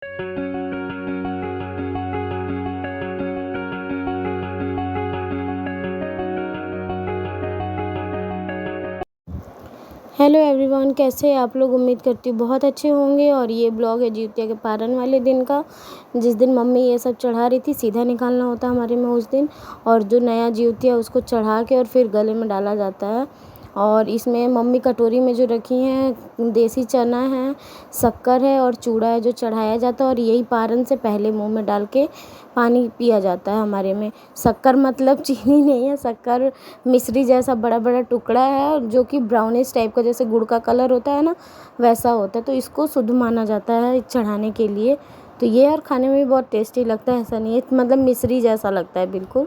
Hello everyone, कैसे हैं आप लोग। उम्मीद करती हूँ बहुत अच्छे होंगे। और ये ब्लॉग है जिउतिया के पारण वाले दिन का, जिस दिन मम्मी ये सब चढ़ा रही थी। सीधा निकालना होता है हमारे में उस दिन, और जो नया जिउतिया उसको चढ़ा के और फिर गले में डाला जाता है। और इसमें मम्मी कटोरी में जो रखी हैं देसी चना है, शक्कर है और चूड़ा है जो चढ़ाया जाता है। और यही पारण से पहले मुंह में डाल के पानी पिया जाता है हमारे में। शक्कर मतलब चीनी नहीं है, शक्कर मिश्री जैसा बड़ा बड़ा टुकड़ा है जो कि ब्राउनिश टाइप का, जैसे गुड़ का कलर होता है ना वैसा होता है। तो इसको शुद्ध माना जाता है चढ़ाने के लिए। तो ये और खाने में भी बहुत टेस्टी लगता है, ऐसा नहीं है, मतलब मिश्री जैसा लगता है बिल्कुल।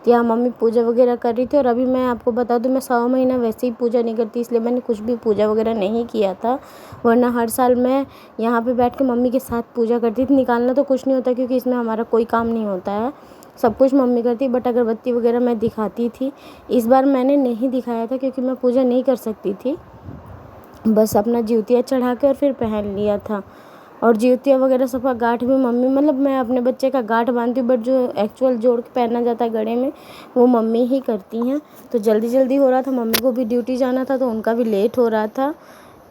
तो यहाँ मम्मी पूजा वगैरह कर रही थी। और अभी मैं आपको बता दूँ, मैं 100 महीना वैसे ही पूजा नहीं करती, इसलिए मैंने कुछ भी पूजा वगैरह नहीं किया था। वरना हर साल मैं यहाँ पे बैठ के मम्मी के साथ पूजा करती थी। निकालना तो कुछ नहीं होता क्योंकि इसमें हमारा कोई काम नहीं होता है, सब कुछ मम्मी करती। बट अगरबत्ती वगैरह मैं दिखाती थी। इस बार मैंने नहीं दिखाया था क्योंकि मैं पूजा नहीं कर सकती थी, बस अपना जिउतिया चढ़ा के और फिर पहन लिया था। और जिउतिया वगैरह सबका गांठ भी मम्मी, मतलब मैं अपने बच्चे का गांठ बांधती हूँ, बट जो एक्चुअल जोड़ के पहनना जाता है गले में वो मम्मी ही करती हैं। तो जल्दी जल्दी हो रहा था, मम्मी को भी ड्यूटी जाना था तो उनका भी लेट हो रहा था,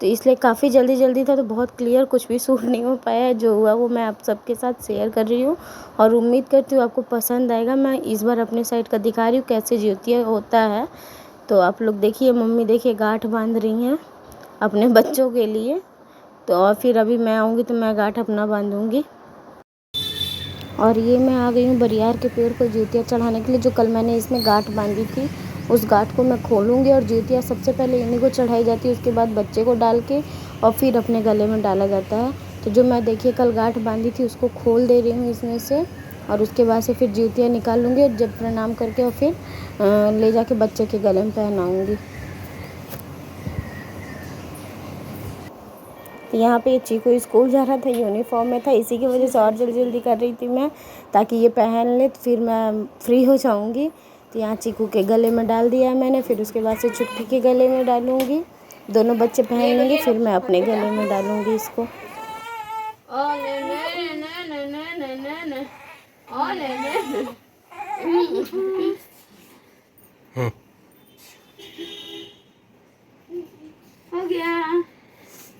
तो इसलिए काफ़ी जल्दी जल्दी था। तो बहुत क्लियर कुछ भी शूट नहीं हो पाया है। जो हुआ वो मैं आप सबके साथ शेयर कर रही हूँ और उम्मीद करती हूँ आपको पसंद आएगा। मैं इस बार अपने साइड का दिखा रही हूँ कैसे जिउतिया होता है। तो आप लोग देखिए, मम्मी देखिए गांठ बांध रही हैं अपने बच्चों के लिए। तो और फिर अभी मैं आऊँगी तो मैं गांठ अपना बांधूँगी। और ये मैं आ गई हूँ बरियार के पेड़ को जिउतिया चढ़ाने के लिए। जो कल मैंने इसमें गांठ बांधी थी उस गांठ को मैं खोलूँगी। और जिउतिया सबसे पहले इन्हीं को चढ़ाई जाती है, उसके बाद बच्चे को डाल के और फिर अपने गले में डाला जाता है। तो जो मैं देखिए कल गांठ बांधी थी उसको खोल दे रही हूँ इसमें से, और उसके बाद से फिर जिउतिया निकाल लूँगी और जब प्रणाम करके और फिर ले जाके बच्चे के गले में पहनाऊँगी। तो यहाँ पे चीकू स्कूल जा रहा था, यूनिफॉर्म में था, इसी की वजह से और जल्दी जल्दी कर रही थी मैं, ताकि ये पहन ले तो फिर मैं फ्री हो जाऊँगी। तो यहाँ चीकू के गले में डाल दिया है मैंने, फिर उसके बाद से चुटकी के गले में डालूँगी। दोनों बच्चे पहन लेंगे, फिर मैं अपने गले में डालूँगी इसको।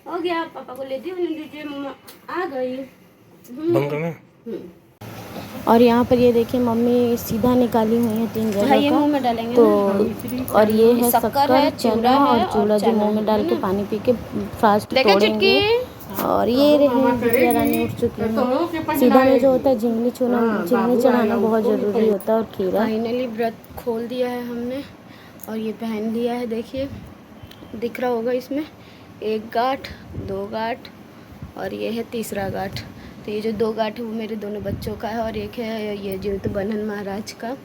हो गया, पापा को लेती हूँ, दीजिए मम्मा आ गई। बंद करना। और यहाँ पर ये देखिए मम्मी सीधा निकाली हुई है 3 जगह का, मुंह में डालेंगे तो। और ये है शक्कर, चना और चूड़ा जो मुंह में डाल के पानी पी के फास्ट तोड़ेंगे। और ये रही बिटिया रानी उठ चुकी है। सीधा में जो होता है झिंगनी चढ़ाना बहुत ज़रूरी होता है। और खीरा फाइनली व्रत खोल दिया है हमने और ये पहन लिया है। देखिए दिख रहा होगा इसमें 1 गांठ, 2 गांठ और ये है तीसरा गांठ। तो ये जो 2 गांठ है वो मेरे दोनों बच्चों का है और एक है ये जीवित बन्धन महाराज का।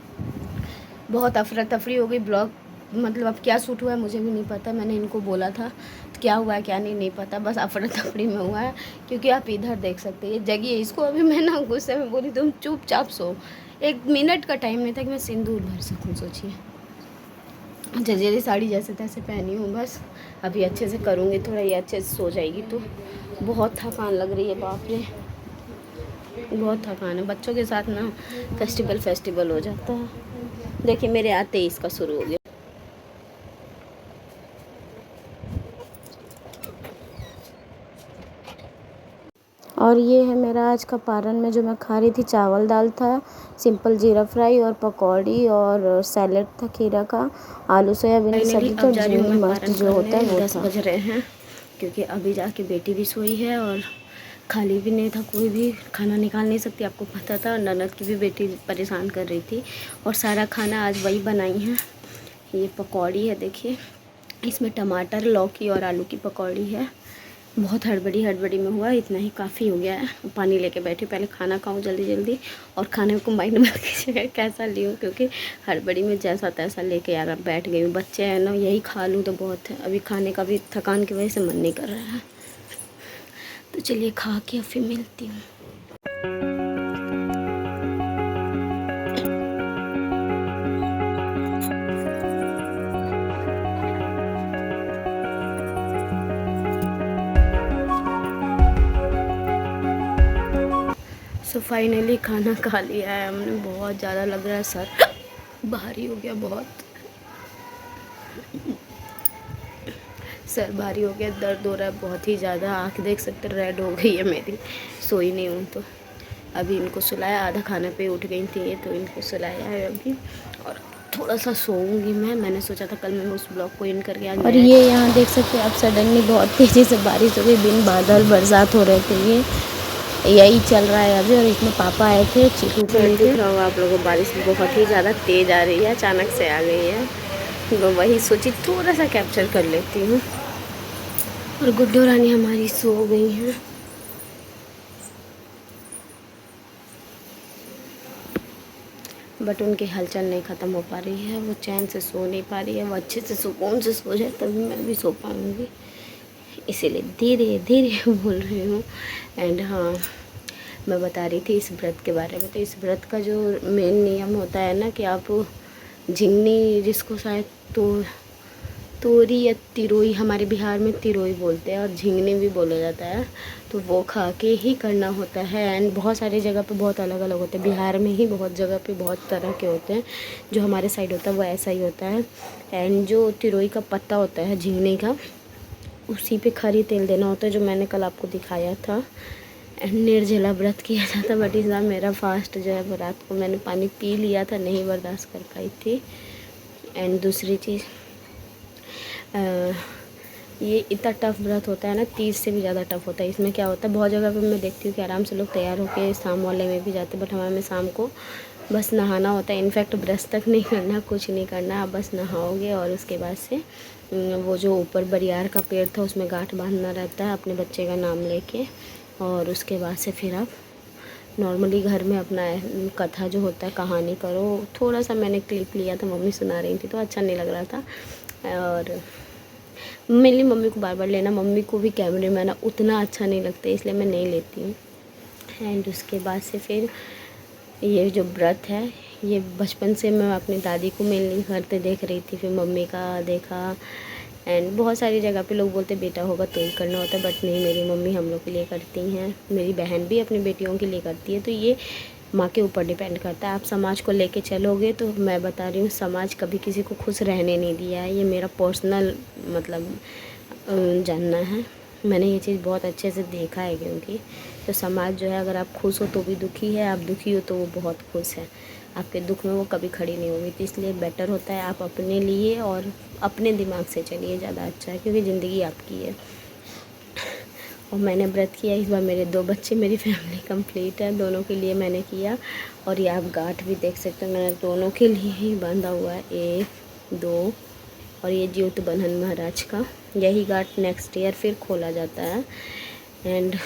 बहुत अफरा तफरी हो गई ब्लॉग, मतलब अब क्या शूट हुआ है मुझे भी नहीं पता। मैंने इनको बोला था तो क्या हुआ है क्या नहीं पता, बस अफरा तफरी में हुआ है। क्योंकि आप इधर देख सकते हैं ये जगह इसको, अभी मैं ना गुस्से में बोली तुम चुपचाप सो। 1 मिनट का टाइम नहीं था कि मैं सिंदूर भर सकूँ, सोचिए। जजेरी साड़ी जैसे तैसे पहनी हूँ, बस अभी अच्छे से करूँगी, थोड़ा ये अच्छे से सो जाएगी। तो बहुत थकान लग रही है, बाप रे बहुत थकान है। बच्चों के साथ ना फेस्टिवल हो जाता है। देखिए मेरे आते ही इसका शुरू हो गया। और ये है मेरा आज का पारण में जो मैं खा रही थी। चावल दाल था, सिंपल जीरा फ्राई और पकौड़ी और सैलेड था खीरा का, आलू सोयाबीन की सब्जी तो झिंगनी मस्त जो होता है वो 10 बज रहे हैं। क्योंकि अभी जाके बेटी भी सोई है और खाली भी नहीं था, कोई भी खाना निकाल नहीं सकती, आपको पता था। ननद की भी बेटी परेशान कर रही थी और सारा खाना आज वही बनाई है। ये पकौड़ी है देखिए, इसमें टमाटर, लौकी और आलू की पकौड़ी है। बहुत हड़बड़ी में हुआ, इतना ही काफ़ी हो गया है। पानी लेके बैठी, पहले खाना खाऊं जल्दी जल्दी और खाने को माइंड मत कीजिएगा कैसा ली हूँ, क्योंकि हड़बड़ी में जैसा तैसा लेके यार बैठ गई हूँ। बच्चे हैं ना, यही खा लूँ तो बहुत है। अभी खाने का भी थकान की वजह से मन नहीं कर रहा है। तो चलिए खा के फिर मिलती हूँ। सो फाइनली खाना खा लिया है हमने। बहुत ज़्यादा लग रहा है, सर भारी हो गया, बहुत सर भारी हो गया, दर्द हो रहा है बहुत ही ज़्यादा। आँख देख सकते रेड हो गई है मेरी, सोई नहीं हूँ। तो अभी इनको सुलाया, आधा खाने पे उठ गई थी ये, तो इनको सुलाया है अभी और थोड़ा सा सोऊंगी मैंने सोचा था कल मैं उस ब्लॉग को इन करके आज। और ये यहाँ देख सकते हैं आप, सडनली बहुत तेज़ी से बारिश हो गई, बिन बादल बरसात हो रहे थे। ये यही चल रहा है अभी। और इसमें पापा आए थे चीकू को लेके। दिख रहा होगा आप लोगों को, बारिश बहुत ही ज़्यादा तेज़ आ रही है, अचानक से आ गई है। तो वही सोची थोड़ा सा कैप्चर कर लेती हूँ। और गुड्डू रानी हमारी सो गई हैं। बट उनकी हलचल नहीं ख़त्म हो पा रही है, वो चैन से सो नहीं पा रही है। वो अच्छे से सुकून से सो जाए तभी मैं भी सो पाऊँगी, इसीलिए धीरे धीरे बोल रही हूँ। एंड हाँ, मैं बता रही थी इस व्रत के बारे में। तो इस व्रत का जो मेन नियम होता है ना कि आप झिंगनी, जिसको शायद तोरी या तिरोई, हमारे बिहार में तिरोई बोलते हैं और झिंगनी भी बोला जाता है, तो वो खा के ही करना होता है। एंड बहुत सारी जगह पे बहुत अलग अलग होते हैं, बिहार में ही बहुत जगह पे बहुत तरह के होते हैं। जो हमारे साइड होता है वो ऐसा ही होता है। एंड जो तिरोई का पत्ता होता है झिंगनी का, उसी पे खरी तेल देना होता है, जो मैंने कल आपको दिखाया था। एंड निर्जला व्रत किया जाता, बट इस बार मेरा फास्ट जो है, रात को मैंने पानी पी लिया था, नहीं बर्दाश्त कर पाई थी। एंड दूसरी चीज़, ये इतना टफ व्रत होता है ना, 30 से भी ज़्यादा टफ होता है। इसमें क्या होता है, बहुत जगह पे मैं देखती हूँ कि आराम से लोग तैयार होकर शाम वाले में भी जाते हैं, बट हमारे में शाम को बस नहाना होता है। इनफैक्ट ब्रश तक नहीं करना, कुछ नहीं करना, आप बस नहाओगे और उसके बाद से वो जो ऊपर बरियार का पेड़ था उसमें गांठ बांधना रहता है अपने बच्चे का नाम लेके। और उसके बाद से फिर आप नॉर्मली घर में अपना कथा जो होता है कहानी करो। थोड़ा सा मैंने क्लिप लिया था, मम्मी सुना रही थी तो अच्छा नहीं लग रहा था। और मेरी मम्मी को बार बार लेना, मम्मी को भी कैमरे में आना उतना अच्छा नहीं लगता, इसलिए मैं नहीं लेती हूँ। एंड उसके बाद से फिर ये जो व्रत है, ये बचपन से मैं अपनी दादी को मेनली करते देख रही थी, फिर मम्मी का देखा। एंड बहुत सारी जगह पे लोग बोलते बेटा होगा तो ही करना होता है, बट नहीं, मेरी मम्मी हम लोग के लिए करती हैं, मेरी बहन भी अपनी बेटियों के लिए करती है। तो ये माँ के ऊपर डिपेंड करता है, आप समाज को लेके चलोगे तो मैं बता रही हूँ, समाज कभी किसी को खुश रहने नहीं दिया है। ये मेरा पर्सनल मतलब जानना है, मैंने ये चीज़ बहुत अच्छे से देखा है। क्योंकि तो समाज जो है, अगर आप खुश हो तो भी दुखी है, आप दुखी हो तो वो बहुत खुश है, आपके दुख में वो कभी खड़ी नहीं होगी। तो इसलिए बेटर होता है आप अपने लिए और अपने दिमाग से चलिए, ज़्यादा अच्छा है, क्योंकि ज़िंदगी आपकी है। और मैंने व्रत किया इस बार, मेरे 2 बच्चे, मेरी फैमिली कंप्लीट है, दोनों के लिए मैंने किया। और ये आप गांठ भी देख सकते हो, मैंने दोनों के लिए ही बांधा हुआ है, 1 2। और ये ज्योत बन्हन महाराज का, यही गांठ नेक्स्ट ईयर फिर खोला जाता है। एंड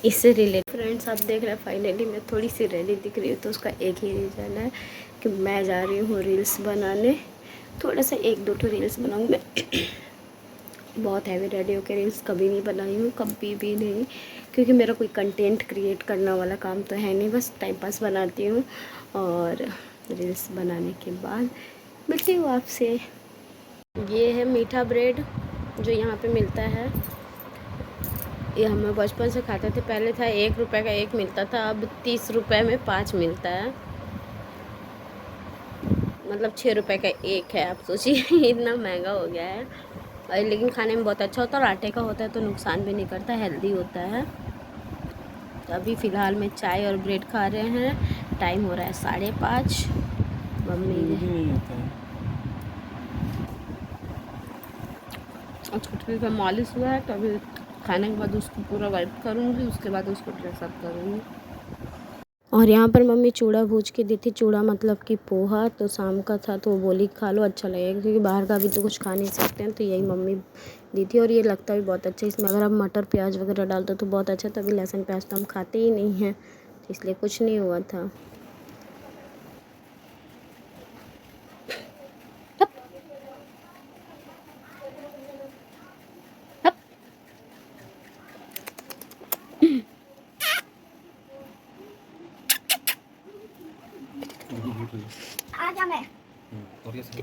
इससे रिलेटेड फ्रेंड्स आप देख रहे हैं, फाइनली मैं थोड़ी सी रेडी दिख रही हूँ, तो उसका एक ही रीज़न है कि मैं जा रही हूँ रील्स बनाने। थोड़ा सा 1-2 ठो रील्स बनाऊँगी मैं। बहुत हैवी रेडी होकर रील्स कभी नहीं बनाई हूँ, कभी भी नहीं, क्योंकि मेरा कोई कंटेंट क्रिएट करने वाला काम तो है नहीं, बस टाइम पास बनाती हूँ। और रील्स बनाने के बाद मिलती हूँ आपसे। ये है मीठा ब्रेड जो यहाँ पे मिलता है, ये हम बचपन से खाते थे। पहले था 1 रुपये का 1 मिलता था, अब 30 रुपये में 5 मिलता है, मतलब 6 रुपये का 1 है। आप सोचिए इतना महंगा हो गया है। और लेकिन खाने में बहुत अच्छा होता है, और आटे का होता है तो नुकसान भी नहीं करता, हेल्दी होता है। तो अभी फ़िलहाल में चाय और ब्रेड खा रहे हैं। टाइम हो रहा है 5:30। मम्मी उसको ठीक है मालिश हुआ है, तो अभी खाने के बाद उसको पूरा वाइप करूँगी, उसके बाद उसको ड्रेसअप करूँगी। और यहाँ पर मम्मी चूड़ा भूज के दी थी, चूड़ा मतलब कि पोहा, तो शाम का था तो वो बोली खा लो अच्छा लगेगा, क्योंकि बाहर का भी तो कुछ खा नहीं सकते हैं, तो यही मम्मी दी थी। और ये लगता भी बहुत अच्छा है, इसमें अगर आप मटर प्याज वगैरह डाल दो तो बहुत अच्छा। तो अभी लहसुन प्याज तो हम खाते ही नहीं हैं, तो इसलिए कुछ नहीं हुआ था।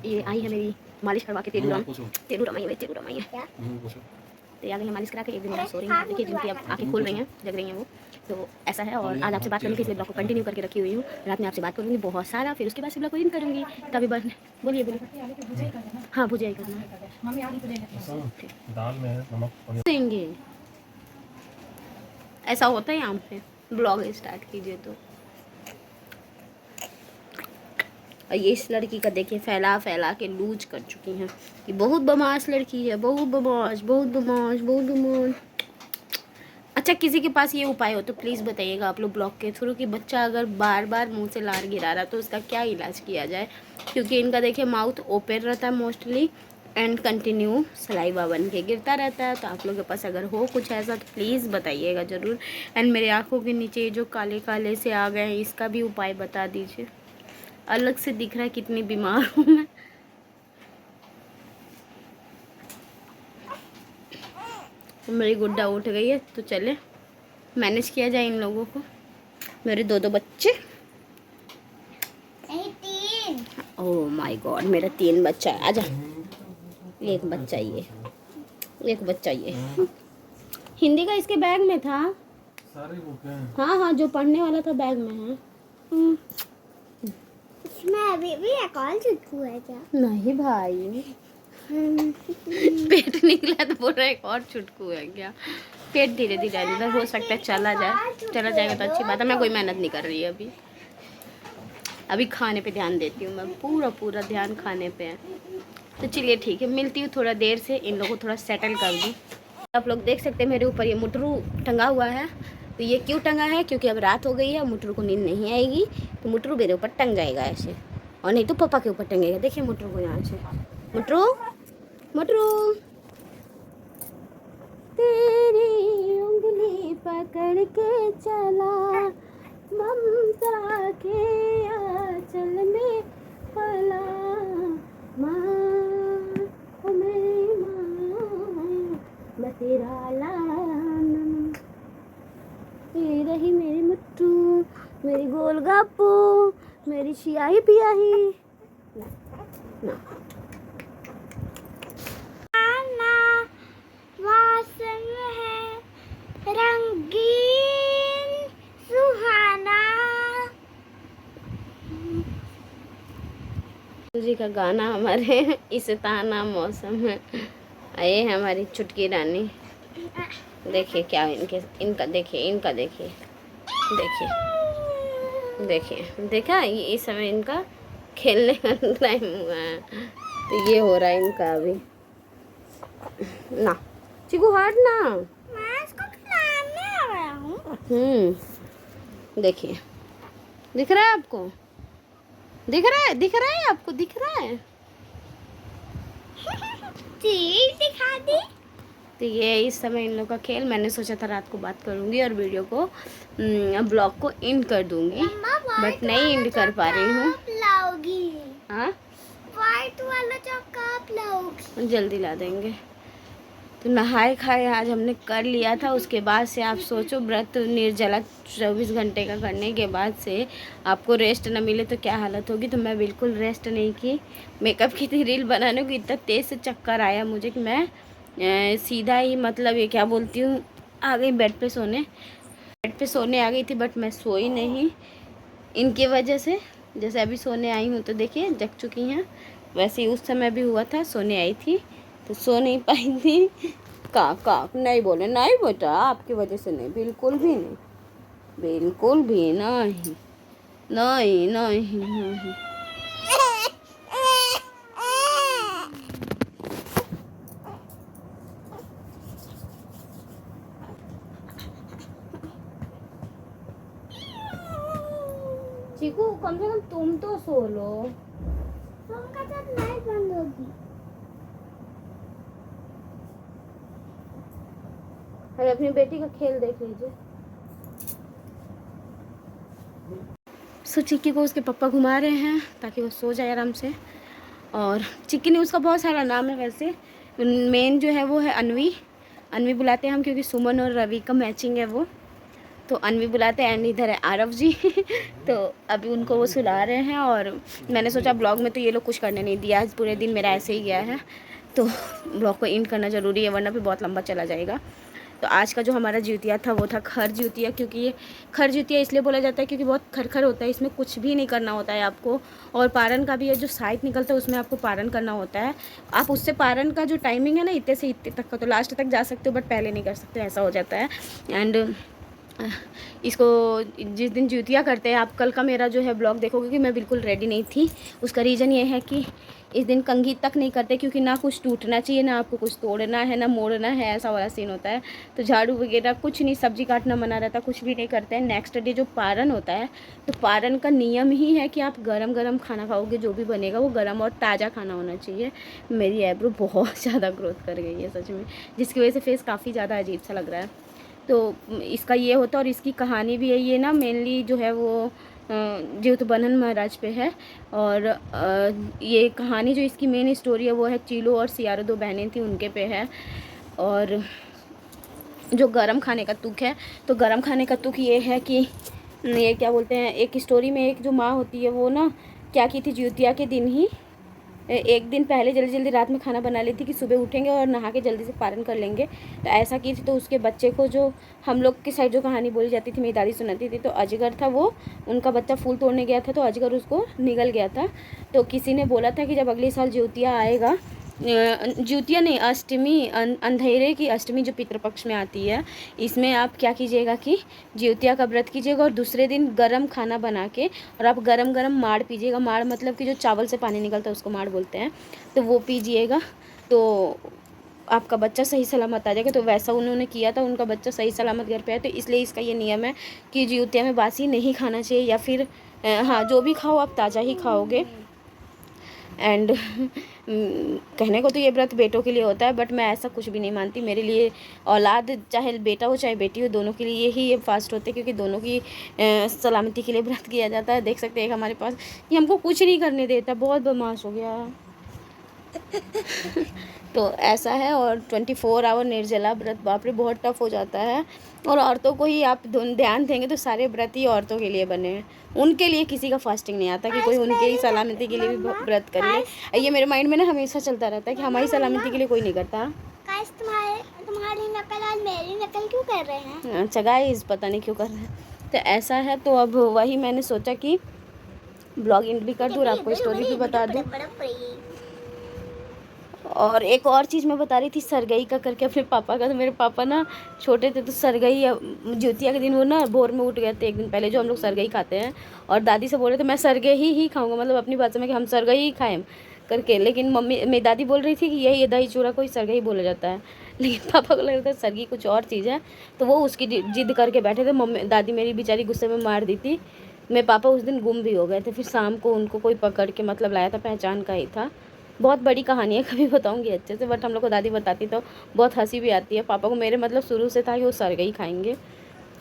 ये आई है मेरी मालिश करवा के, तेलूराम आई है मेरी, तेलूराम आई है। तो ये आ गई है मालिश करा के, एक दिन सो रही है, देखिए जिनकी अब आँखें खुल रही हैं, जग रही हैं वो। तो ऐसा है। और आज आपसे बात करने के लिए ब्लॉग को कंटिन्यू करके रखी हुई हूँ। रात में आपसे बात करूँगी बहुत सारा, फिर उसके बाद से ब्लॉग को इन करूँगी। तभी बस बोलिए बोलिए। हाँ भुजिया ही करना है, दाल में नमक देंगे। ऐसा होता है यहाँ पे, ब्लॉग स्टार्ट कीजिए तो। और ये इस लड़की का देखिए फैला फैला के लूज कर चुकी हैं। ये बहुत बदमाश लड़की है, बहुत बदमाश, बहुत बदमाश, बहुत बदमाश। अच्छा, किसी के पास ये उपाय हो तो प्लीज़ बताइएगा आप लोग ब्लॉग के थ्रू कि बच्चा अगर बार बार मुंह से लार गिरा रहा तो उसका क्या इलाज किया जाए। क्योंकि इनका देखिए माउथ ओपन रहता है मोस्टली एंड कंटिन्यू सलाइवा बन के गिरता रहता है। तो आप लोगों के पास अगर हो कुछ ऐसा तो प्लीज़ बताइएगा ज़रूर। एंड मेरे आँखों के नीचे जो काले काले से आ गए हैं इसका भी उपाय बता दीजिए। अलग से दिख रहा है कितनी बीमार हूँ मैं। मेरी गुड्डा उठ गई है तो चले मैनेज किया जाए इन लोगों को। मेरे दो बच्चे, तीन। ओह माय गॉड, मेरा 3 बच्चा है। आजा, एक बच्चा ये, एक बच्चा ये। हिंदी का इसके बैग में था, सारे बुक हैं। हाँ हाँ, जो पढ़ने वाला था बैग में है। इसमें अभी भी एक और चुटकू है क्या? नहीं भाई, पेट निकला तो बोल रहा है एक और चुटकू है क्या? पेट धीरे धीरे अंदर हो सकता है चला जाएगा तो अच्छी बात है। मैं कोई मेहनत नहीं कर रही है अभी खाने पे ध्यान देती हूँ मैं, पूरा ध्यान खाने पे है। तो चलिए ठीक है, मिलती हूँ थोड़ा देर से, इन लोगों को थोड़ा सेटल कर दूँ। आप लोग देख सकते हैं मेरे ऊपर ये मुटरू टंगा हुआ है। तो ये क्यों टंगा है? क्योंकि अब रात हो गई है, मुटरू को नींद नहीं आएगी तो मुटरू मेरे ऊपर टंग जाएगा ऐसे, और नहीं तो पापा के ऊपर टंगेगा। देखिए मुटरू को यहाँ से, मुटरू मुटरू, तेरी उंगली पकड़ के चला ममता के आंचल में पला, माँ ओ मेरी माँ मैं तेरा लाना, ये रही मेरी मुट्ठू, मेरी गोलगप्पू, मेरी सियाही पियाही ना। रंगीन सुहाना जी का गाना हमारे इस ताना मौसम में। ये है हमारी चुटकी रानी। देखिए क्या इनका देखिए देखिए देखा, ये इस समय इनका खेलने का टाइम हुआ है तो ये हो रहा है इनका अभी ना। चिकू हट ना, मैं इसको खिलाने आया हूँ। देखिए, दिख रहा है आपको? दिख रहा है आपको? दिख रहा है? ठीक दिखा दी। तो ये इस समय इन लोग का खेल। मैंने सोचा था रात को बात करूंगी और वीडियो को ब्लॉग को एंड कर दूंगी, बट नहीं एंड कर पा रही हूँ। हाँ, व्हाइट वाला चक्का आप लाओगी? जल्दी ला देंगे। तो नहाए खाए आज हमने कर लिया था। उसके बाद से आप सोचो, व्रत निर्जला 24 घंटे का करने के बाद से आपको रेस्ट न मिले तो क्या हालत होगी। तो मैं बिल्कुल रेस्ट नहीं की। मेकअप की थी रील बनाने को, इतना तेज़ से चक्कर आया मुझे कि मैं सीधा ही मतलब ये क्या बोलती हूँ, आ गई बेड पे सोने आ गई थी। बट मैं सोई नहीं इनकी वजह से। जैसे अभी सोने आई हूँ तो देखिए जग चुकी हैं, वैसे ही उस समय भी हुआ था, सोने आई थी तो सो नहीं पाई थी। का नहीं बोले, नहीं बेटा आपकी वजह से नहीं, बिल्कुल भी नहीं, बिल्कुल भी नहीं, नहीं नहीं नहीं। चीकू कम से कम तुम तो सो लो, तुमका जब नहीं बंद होगी। अरे अपनी बेटी का खेल देख लीजिए। सो चिक्की को उसके पापा घुमा रहे हैं ताकि वो सो जाए आराम से। और चिक्की ने, उसका बहुत सारा नाम है वैसे, मेन जो है वो है अनवी बुलाते हैं हम, क्योंकि सुमन और रवि का मैचिंग है वो, तो अनवी बुलाते हैं। एंड इधर है आरव जी तो अभी उनको वो सुला रहे हैं। और मैंने सोचा ब्लॉग में तो ये लोग कुछ करने नहीं दिया, आज पूरे दिन मेरा ऐसे ही गया है, तो ब्लॉग को एंड करना ज़रूरी है वरना फिर बहुत लंबा चला जाएगा। तो आज का जो हमारा जिउतिया था वो था खर जिउतिया, क्योंकि ये खर जिउतिया इसलिए बोला जाता है क्योंकि बहुत खरखर होता है, इसमें कुछ भी नहीं करना होता है आपको। और पारण का भी है, जो साइड निकलता है उसमें आपको पारण करना होता है। आप उससे पारण का जो टाइमिंग है ना, इतने से इतने तक का, तो लास्ट तक जा सकते हो बट पहले नहीं कर सकते, ऐसा हो जाता है। एंड इसको जिस दिन जिउतिया करते हैं आप, कल का मेरा जो है ब्लॉग देखोगे कि मैं बिल्कुल रेडी नहीं थी। उसका रीज़न ये है कि इस दिन कंघी तक नहीं करते, क्योंकि ना कुछ टूटना चाहिए, ना आपको कुछ तोड़ना है, ना मोड़ना है, ऐसा वाला सीन होता है। तो झाड़ू वगैरह कुछ नहीं, सब्जी काटना मना रहता, कुछ भी नहीं करते हैं। नेक्स्ट डे जो पारण होता है, तो पारण का नियम ही है कि आप गरम गरम खाना खाओगे, जो भी बनेगा वो गरम और ताज़ा खाना होना चाहिए। मेरी आईब्रो बहुत ज़्यादा ग्रोथ कर गई है सच में, जिसकी वजह से फेस काफ़ी ज़्यादा अजीब सा लग रहा है। तो इसका ये होता है, और इसकी कहानी भी है। ये ना मेनली जो है वो ज्योतबन्धन महाराज पे है। और ये कहानी जो इसकी मेन स्टोरी है वो है चीलो और सियारो, 2 बहनें थी, उनके पे है। और जो गरम खाने का तुक है, तो गरम खाने का तुक ये है कि ये क्या बोलते हैं, एक स्टोरी में एक जो माँ होती है वो ना क्या की थी, जिउतिया के दिन ही एक दिन पहले जल्दी जल्दी रात में खाना बना ली थी कि सुबह उठेंगे और नहा के जल्दी से पारण कर लेंगे। तो ऐसा की थी, तो उसके बच्चे को, जो हम लोग की साइड जो कहानी बोली जाती थी, मेरी दादी सुनाती थी, तो अजगर था वो, उनका बच्चा फूल तोड़ने गया था तो अजगर उसको निगल गया था। तो किसी ने बोला था कि जब अगले साल जिउतिया आएगा, जिउतिया नहीं, अष्टमी, अंधेरे की अष्टमी जो पितृपक्ष में आती है, इसमें आप क्या कीजिएगा कि जिउतिया का व्रत कीजिएगा और दूसरे दिन गरम खाना बना के, और आप गरम गरम माड़ पीजिएगा। माड़ मतलब कि जो चावल से पानी निकलता है उसको माड़ बोलते हैं, तो वो पीजिएगा, तो आपका बच्चा सही सलामत आ जाएगा। तो वैसा उन्होंने किया था, उनका बच्चा सही सलामत घर पे आया। तो इसलिए इसका ये नियम है कि जिउतिया में बासी नहीं खाना चाहिए, या फिर हाँ, जो भी खाओ आप ताज़ा ही खाओगे। एंड कहने को तो ये व्रत बेटों के लिए होता है, बट मैं ऐसा कुछ भी नहीं मानती। मेरे लिए औलाद, चाहे बेटा हो चाहे बेटी हो, दोनों के लिए ही ये फास्ट होते हैं, क्योंकि दोनों की सलामती के लिए व्रत किया जाता है। देख सकते हैं एक हमारे पास, ये हमको कुछ नहीं करने देता, बहुत बदमाश हो गया। तो ऐसा है। और 24 आवर निर्जला व्रत, बाप रे बहुत टफ हो जाता है। और औरतों को ही आप ध्यान देंगे तो सारे व्रत ही औरतों के लिए बने हैं, उनके लिए किसी का फास्टिंग नहीं आता कि कोई उनके ही सलामती के लिए भी व्रत कर ले। ये मेरे माइंड में ना हमेशा चलता रहता है कि हमारी सलामती के लिए कोई नहीं करता। तुम्हारी नकल और मेरी नकल क्यों कर रहे हैं? अच्छा गाइस, पता नहीं क्यों कर रहे हैं। तो ऐसा है, तो अब वही मैंने सोचा कि ब्लॉग एंड भी कर दूँ और आपको स्टोरी भी बता दूँ। और एक और चीज़ मैं बता रही थी सरगई का करके अपने पापा का। तो मेरे पापा ना छोटे थे, तो सरगई जिउतिया के दिन वो ना भोर में उठ गए थे एक दिन पहले, जो हम लोग सरगई खाते हैं, और दादी से बोल रहे थे मैं सरगई ही खाऊंगा, मतलब अपनी भाषा में कि हम सरगई ही खाएं करके। लेकिन मम्मी, मेरी दादी बोल रही थी कि यही दही चूड़ा को ही सरगई बोला जाता है, लेकिन पापा को लग रहा था सरगी कुछ और चीज़ है। तो वो उसकी जिद करके बैठे थे। मम्मी, दादी मेरी बेचारी गुस्से में मार दी थी। मेरे पापा उस दिन गुम भी हो गए थे, फिर शाम को उनको कोई पकड़ के मतलब लाया था, पहचान का ही था। बहुत बड़ी कहानी है, कभी बताऊंगी अच्छे से, बट हम लोग को दादी बताती तो बहुत हंसी भी आती है। पापा को मेरे मतलब शुरू से था कि वो सरगई खाएंगे।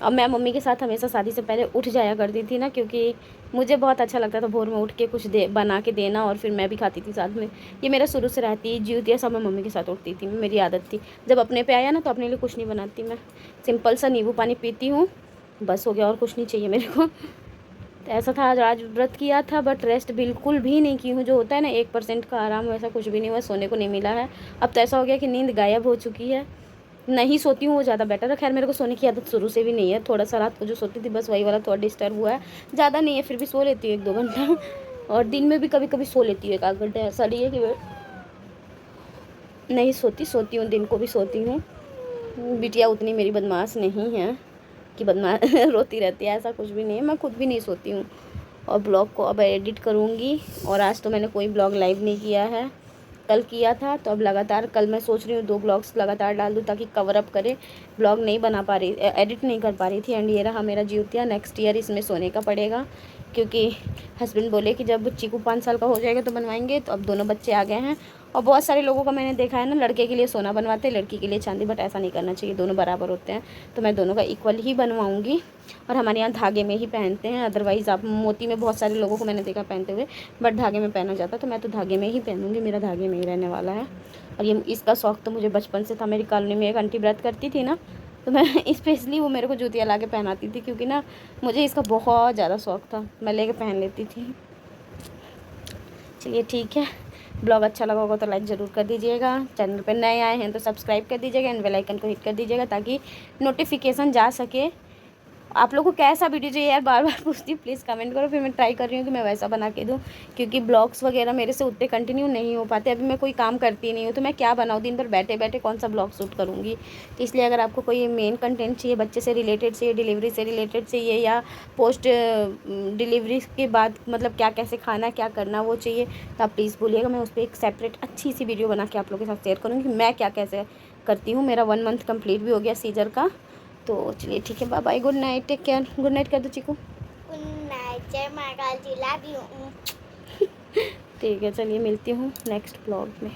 अब मैं मम्मी के साथ हमेशा शादी से पहले उठ जाया करती थी ना, क्योंकि मुझे बहुत अच्छा लगता था भोर में उठ के कुछ बना के देना, और फिर मैं भी खाती थी साथ में। ये मेरा शुरू से रहती है, जिउतिया सब मैं मम्मी के साथ उठती थी, मेरी आदत थी। जब अपने पे आया ना तो अपने लिए कुछ नहीं बनाती मैं, सिंपल सा नींबू पानी पीती हूँ, बस हो गया, और कुछ नहीं चाहिए मेरे को। तो ऐसा था, आज व्रत किया था बट रेस्ट बिल्कुल भी नहीं की हूँ। जो होता है ना 1% का आराम, वैसा कुछ भी नहीं हुआ, सोने को नहीं मिला है। अब तो ऐसा हो गया कि नींद गायब हो चुकी है, नहीं सोती हूँ, वो ज़्यादा बेटर है। खैर मेरे को सोने की आदत शुरू से भी नहीं है, थोड़ा सा रात को जो सोती थी बस वही वाला थोड़ा डिस्टर्ब हुआ है, ज़्यादा नहीं है, फिर भी सो लेती हूँ 1-2 घंटा। और दिन में भी कभी कभी सो लेती हूँ 1-8 घंटे, ऐसा नहीं है कि नहीं सोती हूँ, दिन को भी सोती हूँ। बिटिया उतनी मेरी बदमाश नहीं है कि बदमाश रोती रहती है, ऐसा कुछ भी नहीं है, मैं खुद भी नहीं सोती हूँ। और ब्लॉग को अब एडिट करूँगी। और आज तो मैंने कोई ब्लॉग लाइव नहीं किया है, कल किया था, तो अब लगातार कल मैं सोच रही हूँ 2 ब्लॉग्स लगातार डाल दूँ ताकि कवर अप करे। ब्लॉग नहीं बना पा रही, एडिट नहीं कर पा रही थी। एंड ये रहा मेरा जिउतिया, नेक्स्ट ईयर इसमें सोने का पड़ेगा, क्योंकि हस्बैंड बोले कि जब चीकू 5 साल का हो जाएगा तो बनवाएंगे। तो अब दोनों बच्चे आ गए हैं, और बहुत सारे लोगों का मैंने देखा है ना, लड़के के लिए सोना बनवाते हैं, लड़की के लिए चांदी, बट ऐसा नहीं करना चाहिए, दोनों बराबर होते हैं। तो मैं दोनों का इक्वल ही बनवाऊँगी। और हमारे यहाँ धागे में ही पहनते हैं, अदरवाइज़ आप मोती में बहुत सारे लोगों को मैंने देखा पहनते हुए, बट धागे में पहना जाता, तो मैं तो धागे में ही पहनूँगी, मेरा धागे में ही रहने वाला है। और ये इसका शौक़ तो मुझे बचपन से था। मेरी कॉलोनी में एक आंटी व्रत करती थी ना, तो मैं स्पेशली वो मेरे को जूतियाँ ला के पहनाती थी, क्योंकि ना मुझे इसका बहुत ज़्यादा शौक़ था, मैं लेके पहन लेती थी। चलिए ठीक है, ब्लॉग अच्छा लगा होगा तो लाइक ज़रूर कर दीजिएगा। चैनल पर नए आए हैं तो सब्सक्राइब कर दीजिएगा एंड बेल आइकन को हिट कर दीजिएगा ताकि नोटिफिकेशन जा सके। आप लोगों को कैसा वीडियो चाहिए यार, बार बार पूछती हूँ, प्लीज़ कमेंट करो, फिर मैं ट्राई कर रही हूँ कि मैं वैसा बना के दूँ, क्योंकि ब्लॉग्स वगैरह मेरे से उतने कंटिन्यू नहीं हो पाते। अभी मैं कोई काम करती नहीं हूँ तो मैं क्या बनाऊँ, दिन भर बैठे बैठे कौन सा ब्लॉग शूट करूँगी। तो इसलिए अगर आपको कोई मेन कंटेंट चाहिए, बच्चे से रिलेटेड चाहिए, डिलीवरी से रिलेटेड चाहिए, या पोस्ट डिलीवरी के बाद मतलब क्या कैसे खाना क्या करना वो चाहिए, तो आप प्लीज़ बोलिएगा। मैं उस पर एक सेपरेट अच्छी सी वीडियो बना के आप लोगों के साथ शेयर करूँगी मैं क्या कैसे करती हूँ। मेरा 1 मंथ कंप्लीट भी हो गया सीजर का। तो चलिए ठीक है, bye bye, good night, take care. Good night कर दो चीकू। गुड नाइट, जय माता दी, लव यू। ठीक है, चलिए मिलती हूँ नेक्स्ट ब्लॉग में।